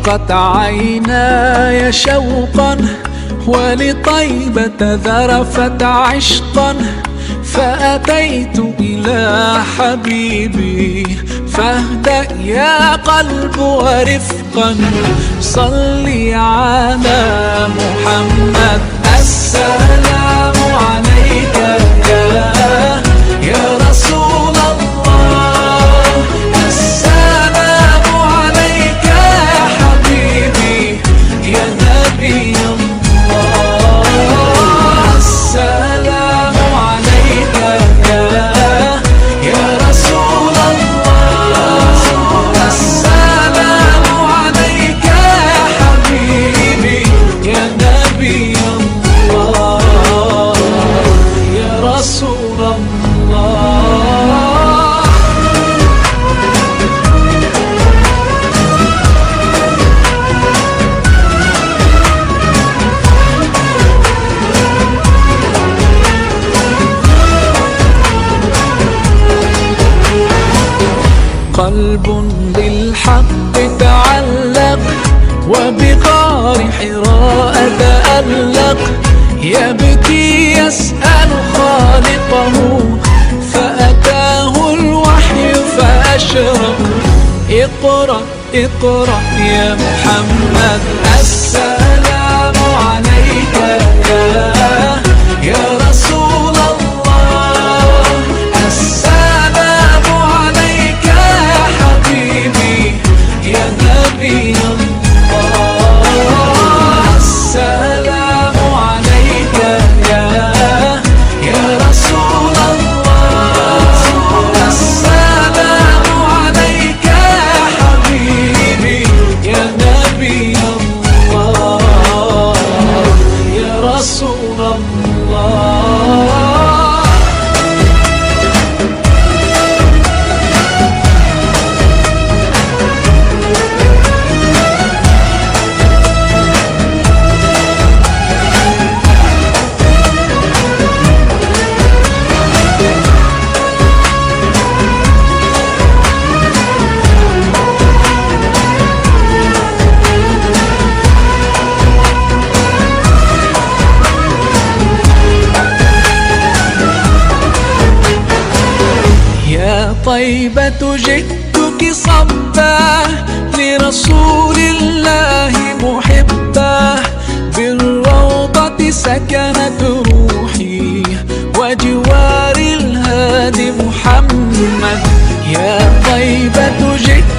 اشتاقت عيناي شوقا ولطيبة ذرفت عشقا، فأتيت إلى حبيبي فاهدأ يا قلب ورفقا. صلي على محمد السلام عليك يا رسول الله، السلام عليك يا حبيبي يا نبي الله، السلام عليك يا رسول الله، السلام عليك يا حبيبي يا نبي الله يا رسول الله. قلب بالحق تعلق وبغار حراء تألق، يبكي يسأل خالقه فأتاه الوحي فأشرق. اقرأ اقرأ يا محمد السلام عليك يا رسول الله، السلام عليك يا حبيبي يا نبي الله، السلام عليك يا رسول الله، السلام عليك يا حبيبي يا نبي الله يا رسول الله. طيبة جئتك صبا لرسول الله محبا، بالروضة سكنت روحي وجوار الهادي محمد. يا طيبة جئتك